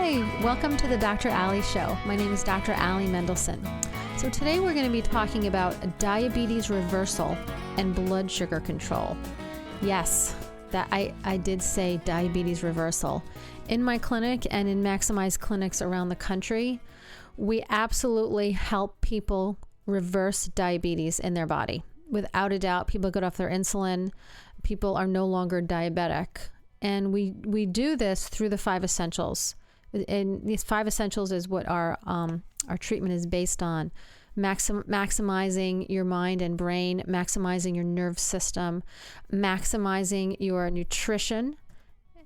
Hi, welcome to the Dr. Ali Show. My name is Dr. Ali Mendelson. So today we're going to be talking about diabetes reversal and blood sugar control. Yes, that I did say diabetes reversal. In my clinic and in Maximize clinics around the country, we absolutely help people reverse diabetes in their body. Without a doubt, people get off their insulin. People are no longer diabetic. And we do this through the 5 essentials. And these 5 essentials is what our treatment is based on. Maximizing your mind and brain, maximizing your nerve system, maximizing your nutrition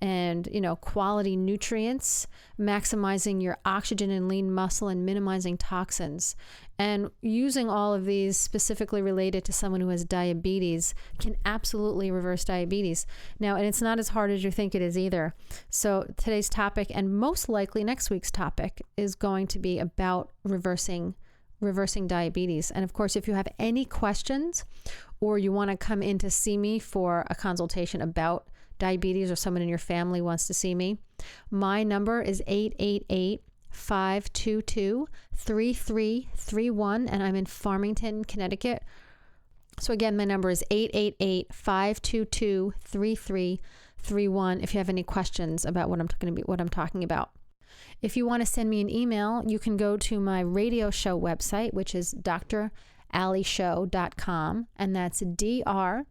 and, quality nutrients, maximizing your oxygen and lean muscle, and minimizing toxins. And using all of these specifically related to someone who has diabetes can absolutely reverse diabetes. Now, and it's not as hard as you think it is either. So today's topic, and most likely next week's topic, is going to be about reversing diabetes. And of course, if you have any questions or you want to come in to see me for a consultation about diabetes, or someone in your family wants to see me, my number is 888-522-3331, and I'm in Farmington, Connecticut. So again, my number is 888-522-3331 if you have any questions about what I'm talking about. If you want to send me an email, you can go to my radio show website, which is drallieshow.com, and that's DrAllieshow.com.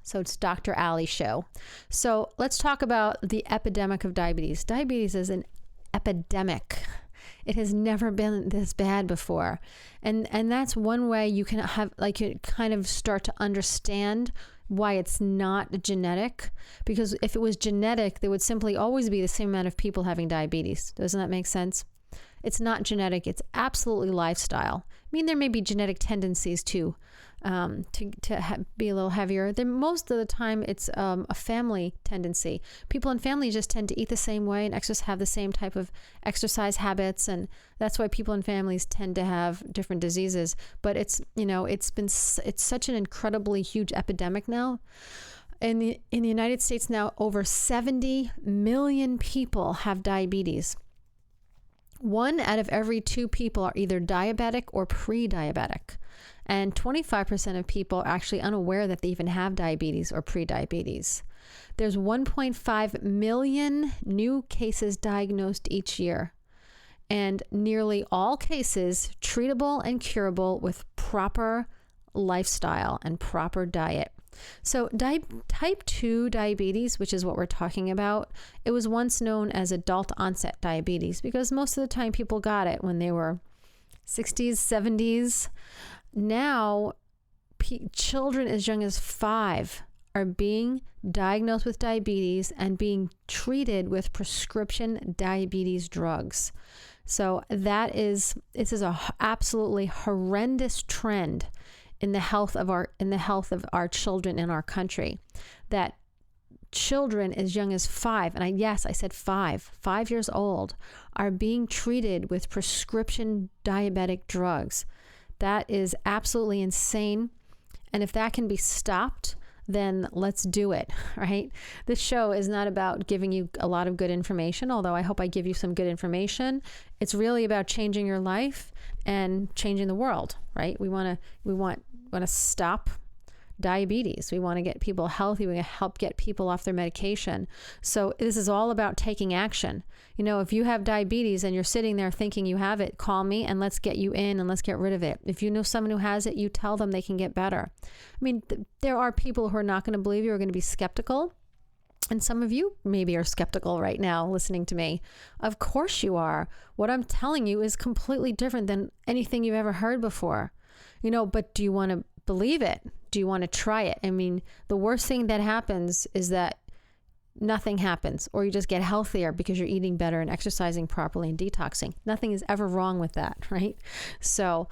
So it's Dr. Ali Show. So let's talk about the epidemic of diabetes. Diabetes is an epidemic. It has never been this bad before. And that's one way you can you kind of start to understand why it's not genetic. Because if it was genetic, there would simply always be the same amount of people having diabetes. Doesn't that make sense? It's not genetic. It's absolutely lifestyle. I mean, there may be genetic tendencies to be a little heavier. Most of the time, it's a family tendency. People in families just tend to eat the same way and have the same type of exercise habits, and that's why people in families tend to have different diseases. But it's such an incredibly huge epidemic now. In the United States now, over 70 million people have diabetes. 1 out of every 2 people are either diabetic or pre-diabetic. And 25% of people are actually unaware that they even have diabetes or pre-diabetes. There's 1.5 million new cases diagnosed each year. And nearly all cases treatable and curable with proper lifestyle and proper diet. So type 2 diabetes, which is what we're talking about, it was once known as adult onset diabetes because most of the time people got it when they were 60s, 70s. Now, children as young as 5 are being diagnosed with diabetes and being treated with prescription diabetes drugs. So this is a absolutely horrendous trend in the health of our children in our country, that children as young as 5, and I said 5 years old, are being treated with prescription diabetic drugs. That is absolutely insane. And if that can be stopped, then let's do it, right? This show is not about giving you a lot of good information, although I hope I give you some good information. It's really about changing your life and changing the world, right? We want to stop diabetes. We want to get people healthy. We want to help get people off their medication. So this is all about taking action. If you have diabetes and you're sitting there thinking you have it, call me and let's get you in and let's get rid of it. If you know someone who has it, you tell them they can get better. I mean, there are people who are not going to believe you, are going to be skeptical. And some of you maybe are skeptical right now listening to me. Of course you are. What I'm telling you is completely different than anything you've ever heard before. But do you want to believe it? Do you want to try it? I mean, the worst thing that happens is that nothing happens, or you just get healthier because you're eating better and exercising properly and detoxing. Nothing is ever wrong with that, right? So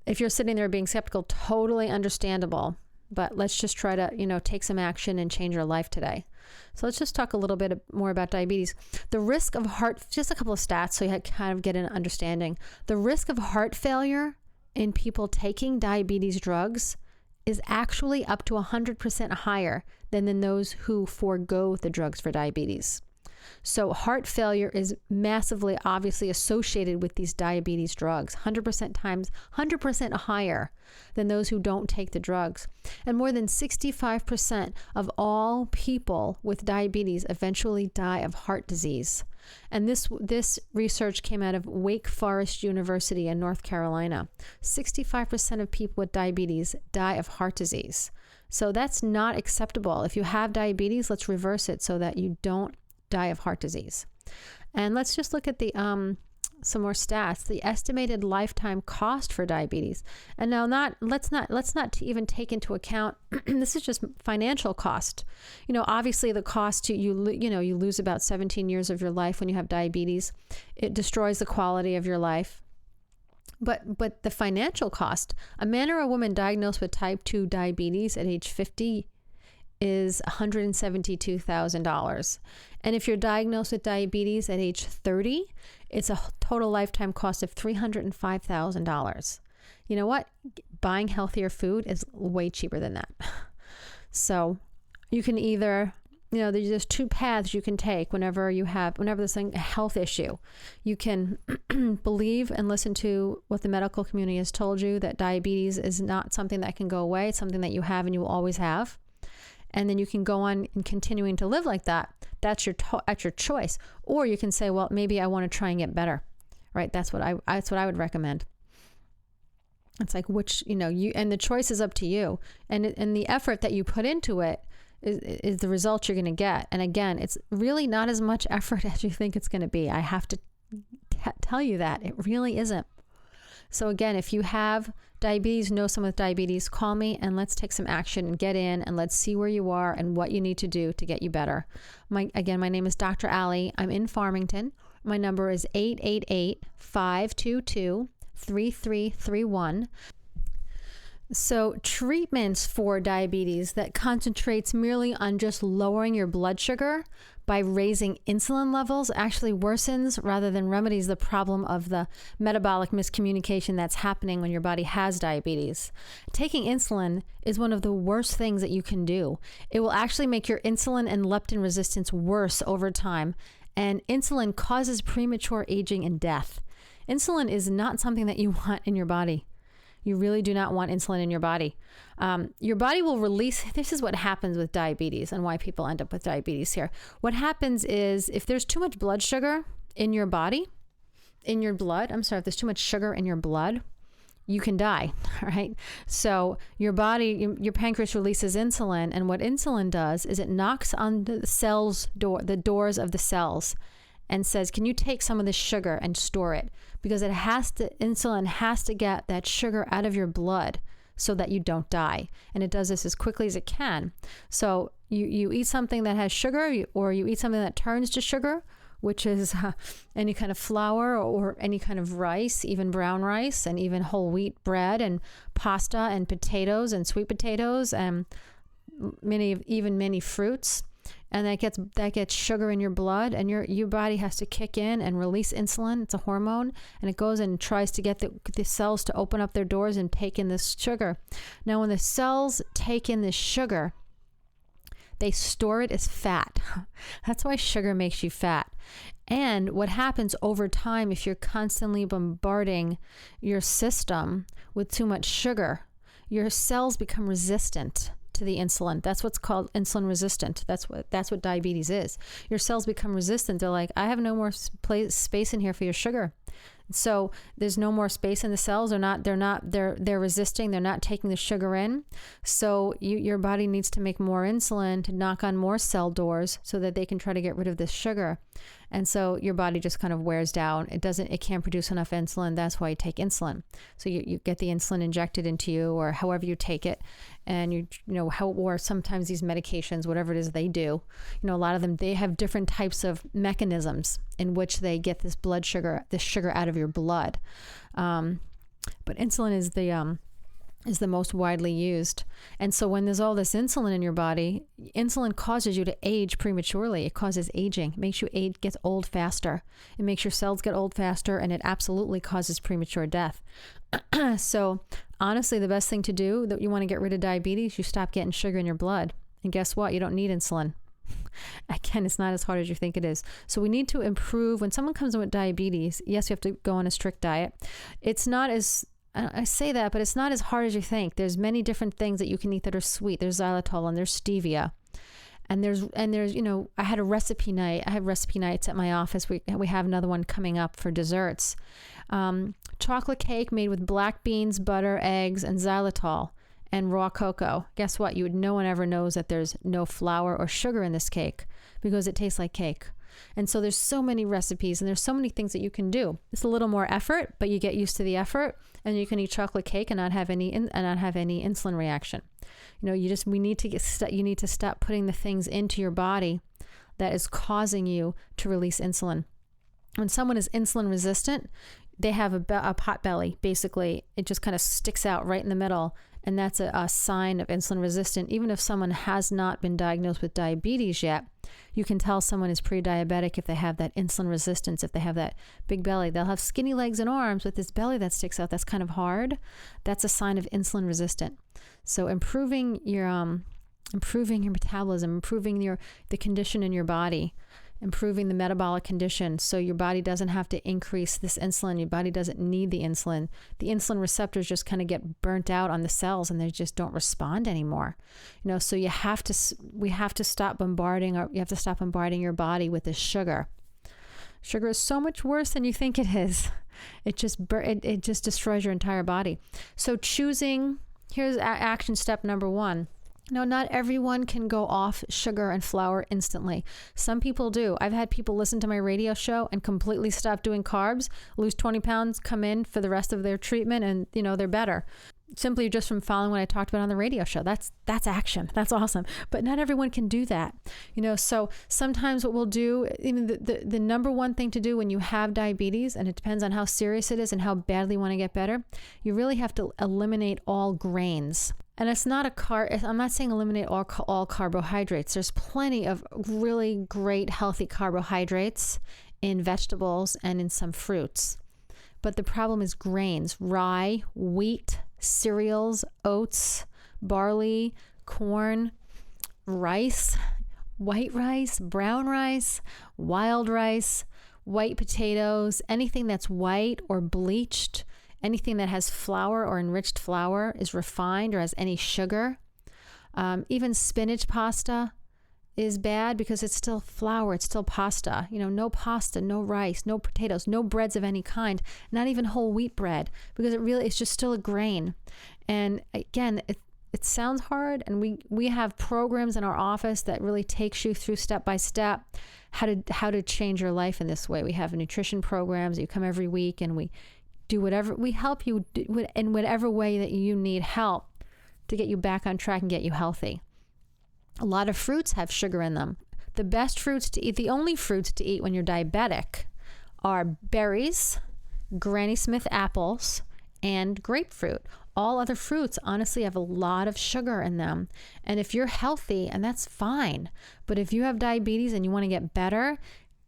if you're sitting there being skeptical, totally understandable. But let's just try to, take some action and change your life today. So let's just talk a little bit more about diabetes. The risk of just a couple of stats so you kind of get an understanding. The risk of heart failure in people taking diabetes drugs is actually up to 100% higher than in those who forego the drugs for diabetes. So heart failure is massively, obviously associated with these diabetes drugs, 100% higher than those who don't take the drugs. And more than 65% of all people with diabetes eventually die of heart disease. And this research came out of Wake Forest University in North Carolina. 65% of people with diabetes die of heart disease. So that's not acceptable. If you have diabetes, let's reverse it so that you don't die of heart disease. And let's just look at the some more stats. The estimated lifetime cost for diabetes. And now let's not even take into account this is just financial cost. Obviously the cost you lose about 17 years of your life when you have diabetes. It destroys the quality of your life. But the financial cost, a man or a woman diagnosed with type 2 diabetes at age 50 is $172,000. And if you're diagnosed with diabetes at age 30, it's a total lifetime cost of $305,000. You know what? Buying healthier food is way cheaper than that. So you can either, there's two paths you can take whenever there's a health issue. You can believe and listen to what the medical community has told you, that diabetes is not something that can go away. It's something that you have and you will always have. And then you can go on and continuing to live like that. That's your choice. Or you can say, well, maybe I want to try and get better, right? That's what I would recommend. It's like and the choice is up to you. And the effort that you put into it is the result you're going to get. And again, it's really not as much effort as you think it's going to be. I have to tell you that. It really isn't. So again, if you have diabetes, know someone with diabetes, call me and let's take some action and get in and let's see where you are and what you need to do to get you better. My name is Dr. Allie. I'm in Farmington. My number is 888-522-3331. So treatments for diabetes that concentrates merely on just lowering your blood sugar by raising insulin levels actually worsens rather than remedies the problem of the metabolic miscommunication that's happening when your body has diabetes. Taking insulin is one of the worst things that you can do. It will actually make your insulin and leptin resistance worse over time, and insulin causes premature aging and death. Insulin is not something that you want in your body. You really do not want insulin in your body. Your body will release, this is what happens with diabetes and why people end up with diabetes here. What happens is if there's too much blood sugar in your body, if there's too much sugar in your blood, you can die, right? So your body, your pancreas releases insulin, and what insulin does is it knocks on the doors of the cells and says, can you take some of this sugar and store it? Because insulin has to get that sugar out of your blood so that you don't die. And it does this as quickly as it can. So you eat something that has sugar, or you eat something that turns to sugar, which is any kind of flour or any kind of rice, even brown rice, and even whole wheat bread and pasta and potatoes and sweet potatoes and many fruits. And that gets sugar in your blood, and your body has to kick in and release insulin. It's a hormone, and it goes and tries to get the cells to open up their doors and take in this sugar. Now, when the cells take in this sugar, they store it as fat. That's why sugar makes you fat. And what happens over time, if you're constantly bombarding your system with too much sugar, your cells become resistant to the insulin. That's what's called insulin resistant. That's what diabetes is. Your cells become resistant. They're like, I have no more space in here for your sugar. So there's no more space in the cells. They're resisting. They're not taking the sugar in. So your body needs to make more insulin to knock on more cell doors so that they can try to get rid of this sugar. And so your body just kind of wears down. It can't produce enough insulin. That's why you take insulin. So you get the insulin injected into you, or however you take it. And or sometimes these medications, whatever it is they do, a lot of them, they have different types of mechanisms in which they get this sugar out of your blood. But insulin is is the most widely used. And so when there's all this insulin in your body, insulin causes you to age prematurely. It causes aging. It makes you get old faster. It makes your cells get old faster, and it absolutely causes premature death. So honestly, the best thing to do, that you want to get rid of diabetes, you stop getting sugar in your blood. And guess what? You don't need insulin. Again, it's not as hard as you think it is. So we need to improve. When someone comes in with diabetes, yes, you have to go on a strict diet. It's not as, I say that, but it's not as hard as you think. There's many different things that you can eat that are sweet. There's xylitol and there's stevia. And there's, I had a recipe night. I have recipe nights at my office. We have another one coming up for desserts. Chocolate cake made with black beans, butter, eggs, and xylitol and raw cocoa. Guess what? No one ever knows that there's no flour or sugar in this cake because it tastes like cake. And so there's so many recipes and there's so many things that you can do. It's a little more effort, but you get used to the effort, and you can eat chocolate cake and not have any insulin reaction. You need to stop putting the things into your body that is causing you to release insulin. When someone is insulin resistant, they have a pot belly. Basically, it just kind of sticks out right in the middle. And that's a sign of insulin resistant. Even if someone has not been diagnosed with diabetes yet, you can tell someone is pre-diabetic if they have that insulin resistance, if they have that big belly. They'll have skinny legs and arms with this belly that sticks out. That's kind of hard. That's a sign of insulin resistant. So improving your metabolism, improving the condition in your body, improving the metabolic condition so your body doesn't have to increase this insulin. Your body doesn't need the insulin. The insulin receptors just kind of get burnt out on the cells and they just don't respond anymore. So we have to stop bombarding your body with this sugar. Sugar is so much worse than you think it is. It just destroys your entire body. So here's action step number 1. No, not everyone can go off sugar and flour instantly. Some people do. I've had people listen to my radio show and completely stop doing carbs, lose 20 pounds, come in for the rest of their treatment, and they're better. Simply just from following what I talked about on the radio show. That's action. That's awesome. But not everyone can do that. So sometimes what we'll do, the number one thing to do when you have diabetes, and it depends on how serious it is and how badly you want to get better, you really have to eliminate all grains. And it's not I'm not saying eliminate all carbohydrates. There's plenty of really great healthy carbohydrates in vegetables and in some fruits. But the problem is grains: rye, wheat, cereals, oats, barley, corn, rice, white rice, brown rice, wild rice, white potatoes, anything that's white or bleached. Anything that has flour or enriched flour is refined or has any sugar. Even spinach pasta is bad because it's still flour, it's still pasta. No pasta, no rice, no potatoes, no breads of any kind, not even whole wheat bread, because it's just still a grain. And again, it sounds hard, and we have programs in our office that really takes you through step by step how to change your life in this way. We have nutrition programs. You come every week, and we do whatever, we help you in whatever way that you need help to get you back on track and get you healthy. A lot of fruits have sugar in them. The best fruits to eat, the only fruits to eat when you're diabetic, are berries, Granny Smith apples, and grapefruit. All other fruits honestly have a lot of sugar in them. And if you're healthy, and that's fine, but if you have diabetes and you want to get better,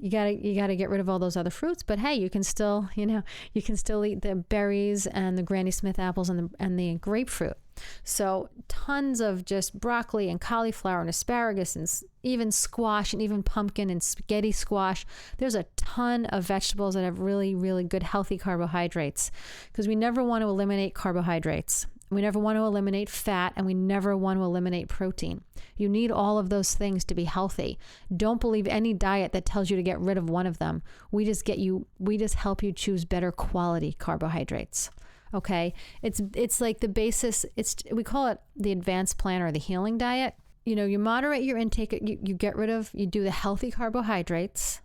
you gotta get rid of all those other fruits. But hey, you can still eat the berries and the Granny Smith apples and the grapefruit. So tons of just broccoli and cauliflower and asparagus and even squash and even pumpkin and spaghetti squash. There's a ton of vegetables that have really, really good healthy carbohydrates, because we never want to eliminate carbohydrates. We never want to eliminate fat, and we never want to eliminate protein. You need all of those things to be healthy. Don't believe any diet that tells you to get rid of one of them. We just help you choose better quality carbohydrates. Okay? It's like the basis. We call it the advanced plan or the healing diet. You moderate your intake. You do the healthy carbohydrates.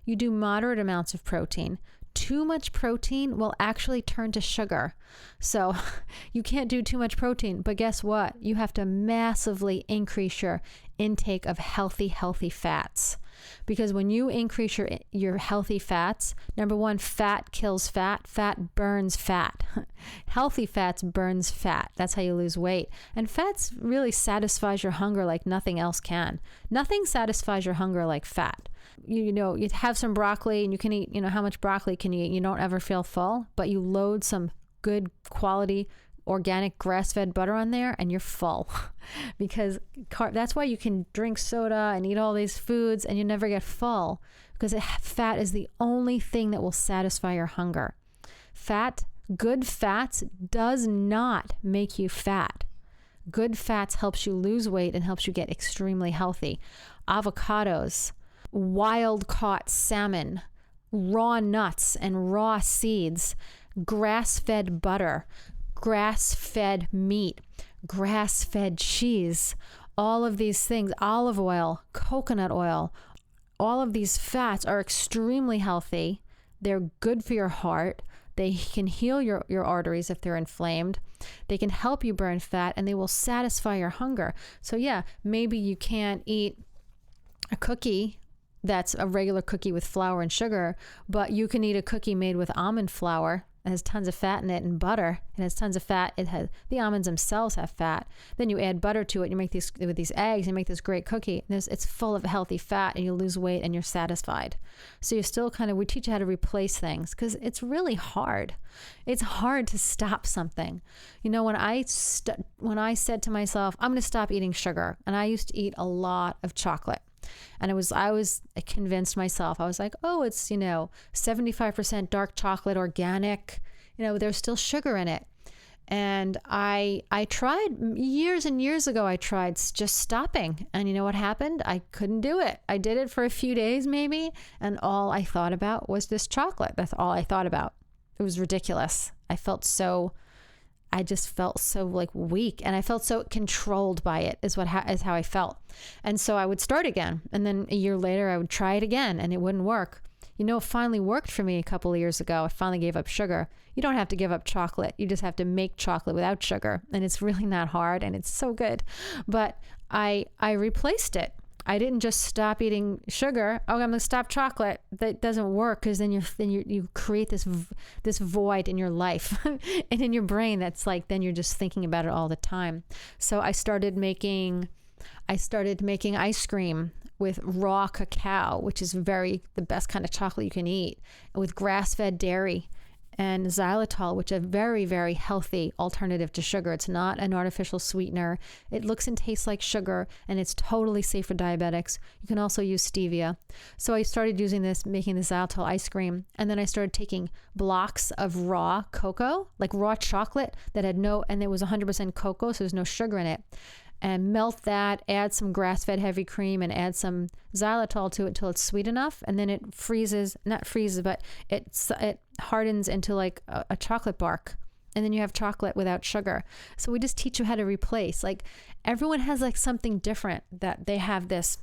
You do moderate amounts of protein. Too much protein will actually turn to sugar. So you can't do too much protein, but guess what? You have to massively increase your intake of healthy fats. because when you increase your healthy fats, number one, fat kills fat. Fat burns fat. Healthy fats burns fat. That's how you lose weight. And fats really satisfies your hunger like nothing else can. Nothing satisfies your hunger like fat. You have some broccoli and you can eat, how much broccoli can you eat? You don't ever feel full, but you load some good quality organic grass-fed butter on there and you're full. Because that's why you can drink soda and eat all these foods and you never get full, because fat is the only thing that will satisfy your hunger. Good fats does not make you fat. Good fats helps you lose weight and helps you get extremely healthy. Avocados, wild caught salmon, raw nuts and raw seeds, grass-fed butter, grass-fed meat, grass-fed cheese, all of these things, olive oil, coconut oil, all of these fats are extremely healthy. They're good for your heart. They can heal your arteries if they're inflamed. They can help you burn fat and they will satisfy your hunger. So yeah, maybe you can't eat a cookie that's a regular cookie with flour and sugar, but you can eat a cookie made with almond flour. It has tons of fat in it, and butter. It has tons of fat. The almonds themselves have fat. Then you add butter to it. You make these with these eggs. You make this great cookie. It's full of healthy fat, and you lose weight, and you're satisfied. So you're still we teach you how to replace things because it's really hard. It's hard to stop something. When I said to myself, I'm going to stop eating sugar, and I used to eat a lot of chocolate. And I was convinced myself, I was like, oh, it's, 75% dark chocolate, organic, there's still sugar in it. And I tried years and years ago, I tried just stopping. And you know what happened? I couldn't do it. I did it for a few days maybe. And all I thought about was this chocolate. That's all I thought about. It was ridiculous. I just felt so weak, and I felt so controlled by it is how I felt. And so I would start again. And then a year later I would try it again and it wouldn't work. It finally worked for me a couple of years ago. I finally gave up sugar. You don't have to give up chocolate. You just have to make chocolate without sugar. And it's really not hard and it's so good. But I replaced it. I didn't just stop eating sugar. Oh, I'm going to stop chocolate. That doesn't work, because then you create this void in your life and in your brain. That's then you're just thinking about it all the time. So I started making ice cream with raw cacao, which is the best kind of chocolate you can eat, with grass-fed dairy and xylitol, which is a very, very healthy alternative to sugar. It's not an artificial sweetener. It looks and tastes like sugar, and it's totally safe for diabetics. You can also use stevia. So I started making the xylitol ice cream, and then I started taking blocks of raw cocoa, like raw chocolate and it was 100% cocoa, so there's no sugar in it. And melt that, add some grass-fed heavy cream, and add some xylitol to it till it's sweet enough. And then it it hardens into a chocolate bark. And then you have chocolate without sugar. So we just teach you how to replace. Everyone has something different that they have this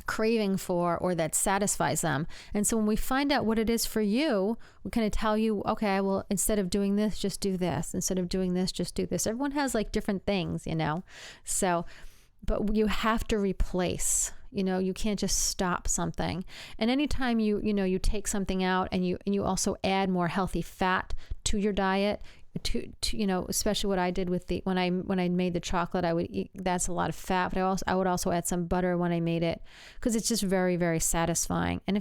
craving for or that satisfies them. And so when we find out what it is for you, we kind of tell you, okay, well, instead of doing this, just do this. Instead of doing this, just do this. Everyone has different things, So, but you have to replace. You can't just stop something. And anytime you take something out and you also add more healthy fat to your diet, to especially what I did with when I made the chocolate, I would eat, that's a lot of fat, but I would also add some butter when I made it, because it's just very, very satisfying. And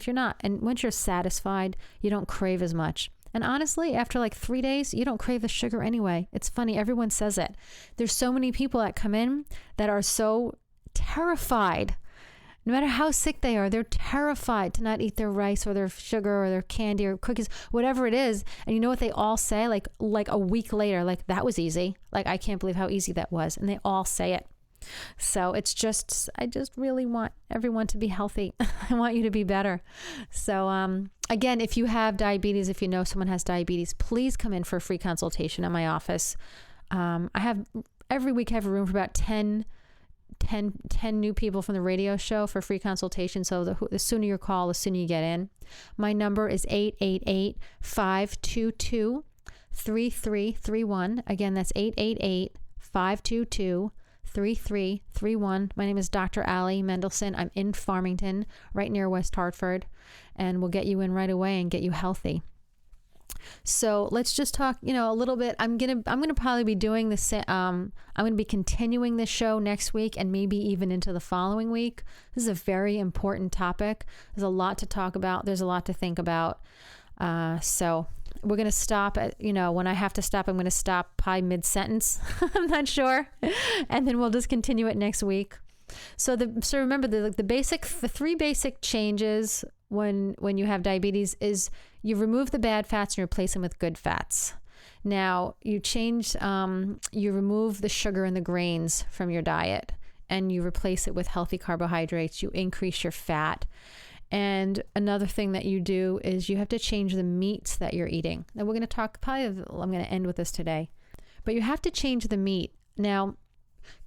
once you're satisfied, you don't crave as much. And honestly, after 3 days, you don't crave the sugar anyway. It's funny. Everyone says it. There's so many people that come in that are so terrified. No matter how sick they are, they're terrified to not eat their rice or their sugar or their candy or cookies, whatever it is. And you know what they all say? Like a week later, that was easy. I can't believe how easy that was. And they all say it. So I just really want everyone to be healthy. I want you to be better. So, again, if you have diabetes, if you know someone has diabetes, please come in for a free consultation at my office. Every week I have a room for about 10 new people from the radio show for free consultation. So the sooner you call, the sooner you get in. My number is 888-522-3331. Again, that's 888-522-3331. 888-888-3331. My name is Dr. Allie Mendelson. I'm in Farmington, right near West Hartford, and we'll get you in right away and get you healthy. So let's just talk, a little bit. I'm gonna probably be doing this. I'm gonna be continuing this show next week and maybe even into the following week. This is a very important topic. There's a lot to talk about. There's a lot to think about. So we're gonna stop at, when I have to stop, I'm gonna stop probably mid-sentence. I'm not sure, and then we'll just continue it next week. So remember the three basic changes when you have diabetes is you remove the bad fats and replace them with good fats. Now you remove the sugar and the grains from your diet and you replace it with healthy carbohydrates. You increase your fat. And another thing that you do is you have to change the meats that you're eating. Now we're going to talk, I'm going to end with this today, but you have to change the meat. Now,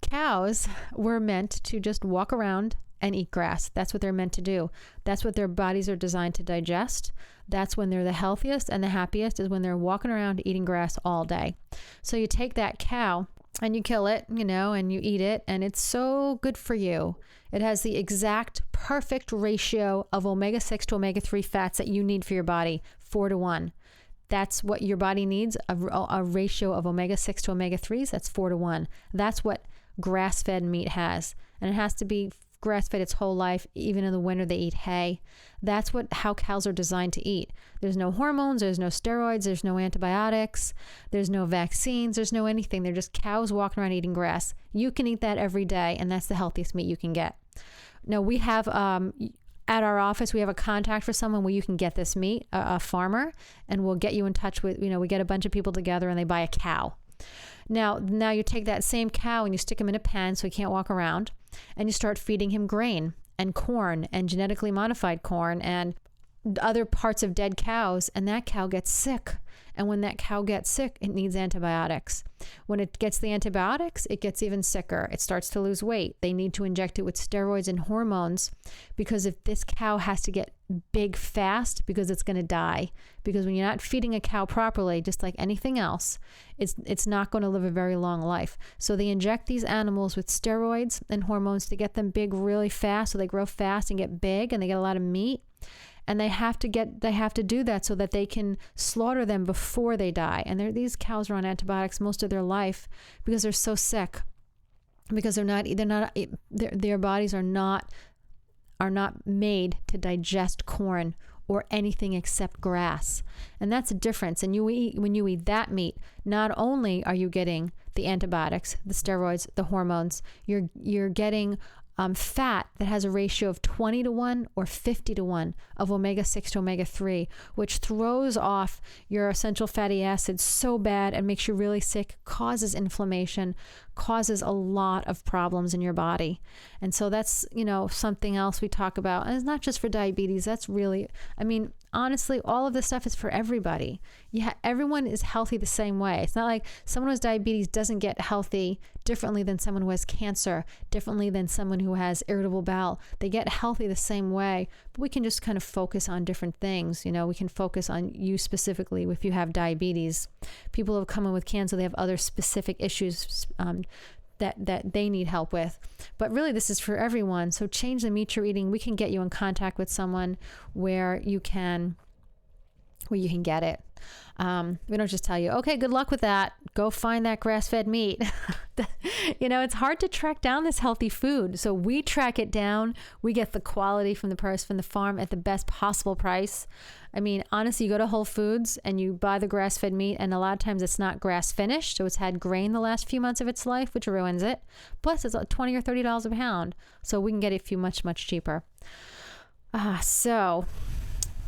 cows were meant to just walk around and eat grass. That's what they're meant to do. That's what their bodies are designed to digest. That's when they're the healthiest and the happiest, is when they're walking around eating grass all day. So you take that cow and you kill it, and you eat it, and it's so good for you. It has the exact perfect ratio of omega-6 to omega-3 fats that you need for your body, 4-to-1. That's what your body needs, a ratio of omega-6 to omega-3s. That's 4-to-1. That's what grass-fed meat has. And it has to be grass-fed its whole life. Even in the winter, they eat hay. That's how cows are designed to eat. There's no hormones. There's no steroids. There's no antibiotics. There's no vaccines. There's no anything. They're just cows walking around eating grass. You can eat that every day, and that's the healthiest meat you can get. Now, we have... at our office, we have a contact for someone where you can get this meat, a farmer, and we'll get you in touch with, we get a bunch of people together and they buy a cow. Now you take that same cow and you stick him in a pen so he can't walk around, and you start feeding him grain and corn and genetically modified corn and other parts of dead cows, and that cow gets sick. And when that cow gets sick, it needs antibiotics. When it gets the antibiotics, it gets even sicker. It starts to lose weight. They need to inject it with steroids and hormones, because if this cow has to get big fast, because it's going to die. Because when you're not feeding a cow properly, just like anything else, it's not going to live a very long life. So they inject these animals with steroids and hormones to get them big really fast, so they grow fast and get big and they get a lot of meat. And they have to do that so that they can slaughter them before they die. And these cows are on antibiotics most of their life because they're so sick, because their bodies are not made to digest corn or anything except grass. And that's a difference. And when you eat that meat, not only are you getting the antibiotics, the steroids, the hormones, you're getting fat that has a ratio of 20-to-1 or 50-to-1 of omega-6 to omega-3, which throws off your essential fatty acids so bad and makes you really sick, causes inflammation, causes a lot of problems in your body. And so that's, something else we talk about. And it's not just for diabetes. That's really, honestly, all of this stuff is for everybody. Yeah, everyone is healthy the same way. It's not like someone who has diabetes doesn't get healthy differently than someone who has cancer, differently than someone who has irritable bowel. They get healthy the same way, but we can just kind of focus on different things. We can focus on you specifically if you have diabetes. People who have come in with cancer, they have other specific issues that they need help with. But really, this is for everyone. So change the meat you're eating. We can get you in contact with someone where you can get it. We don't just tell you, okay, good luck with that. Go find that grass-fed meat. It's hard to track down this healthy food. So we track it down. We get the quality from the farm at the best possible price. Honestly, you go to Whole Foods and you buy the grass-fed meat, and a lot of times it's not grass finished. So it's had grain the last few months of its life, which ruins it. Plus it's like $20 or $30 a pound. So we can get it for you much, much cheaper. So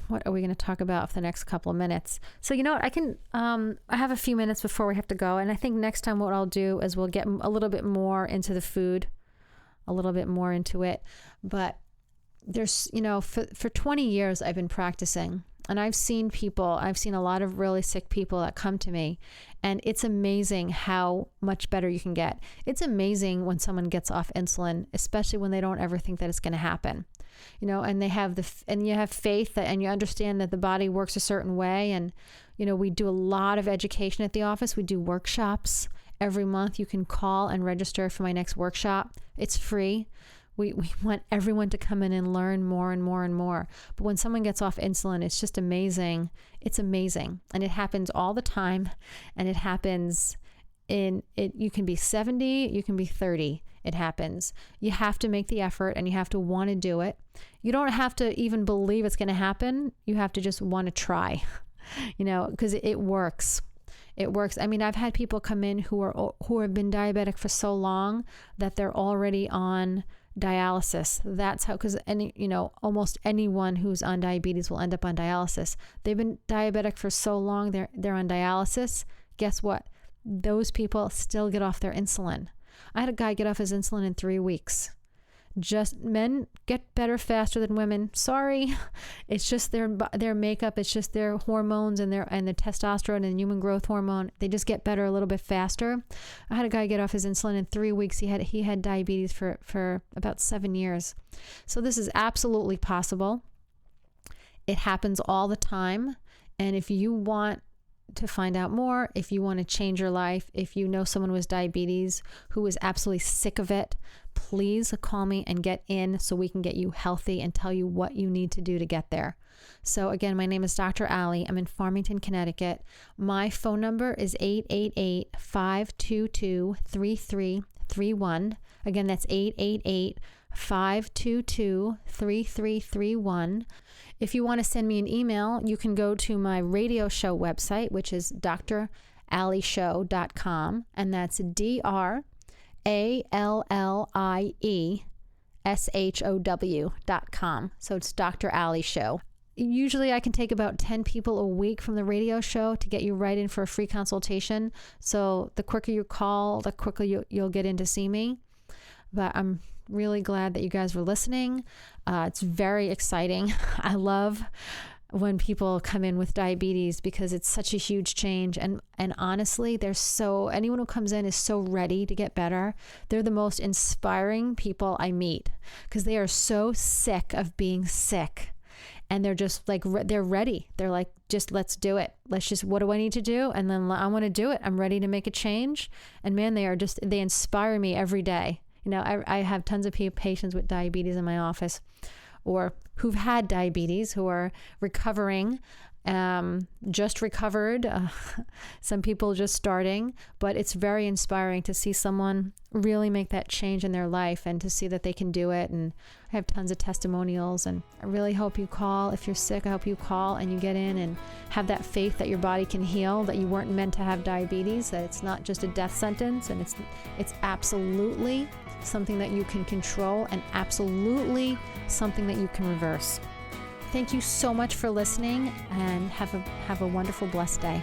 what are we going to talk about for the next couple of minutes? So you know what, I have a few minutes before we have to go. And I think next time what I'll do is we'll get a little bit more into the food, a little bit more into it. But there's, for 20 years I've been practicing, and I've seen a lot of really sick people that come to me, and it's amazing how much better you can get. It's amazing when someone gets off insulin, especially when they don't ever think that it's going to happen. And they have you have faith and you understand that the body works a certain way. And, we do a lot of education at the office. We do workshops every month you can call and register for my next workshop. It's free. We want everyone to come in and learn more and more and more. But when someone gets off insulin, it's just amazing. It's amazing. And it happens all the time. And it happens you can be 70, you can be 30. It happens. You have to make the effort and you have to want to do it. You don't have to even believe it's going to happen. You have to just want to try, because it works. It works. I mean, I've had people come in who have been diabetic for so long that they're already on dialysis. That's how, because almost anyone who's on diabetes will end up on dialysis. They've been diabetic for so long, they're on dialysis. Guess what? Those people still get off their insulin. I had a guy get off his insulin in 3 weeks. Just men get better faster than women. Sorry. It's just their makeup. It's just their hormones and the testosterone and human growth hormone. They just get better a little bit faster. I had a guy get off his insulin in 3 weeks. He had diabetes for about 7 years. So this is absolutely possible. It happens all the time. And if you want to find out more, if you want to change your life, if you know someone with diabetes who is absolutely sick of it, please call me and get in so we can get you healthy and tell you what you need to do to get there. So again, my name is Dr. Allie. I'm in Farmington, Connecticut. My phone number is 888-522-3331. Again, that's 888-522-3331. If you want to send me an email, you can go to my radio show website, which is drallieshow.com, and that's DrAllieshow.com. So it's Dr. Allie Show. Usually I can take about 10 people a week from the radio show to get you right in for a free consultation. So the quicker you call, the quicker you'll get in to see me. But I'm really glad that you guys were listening. It's very exciting. I love when people come in with diabetes because it's such a huge change. And honestly, anyone who comes in is so ready to get better. They're the most inspiring people I meet because they are so sick of being sick. And they're just like, they're ready. They're like, just let's do it. What do I need to do? And then I want to do it. I'm ready to make a change. And man, they inspire me every day. I have tons of patients with diabetes in my office or who've had diabetes, who are recovering, just recovered, some people just starting, but it's very inspiring to see someone really make that change in their life and to see that they can do it. And I have tons of testimonials, and I really hope you call. If you're sick, I hope you call and you get in and have that faith that your body can heal, that you weren't meant to have diabetes, that it's not just a death sentence, and it's absolutely something that you can control and absolutely something that you can reverse. Thank you so much for listening, and have a wonderful, blessed day.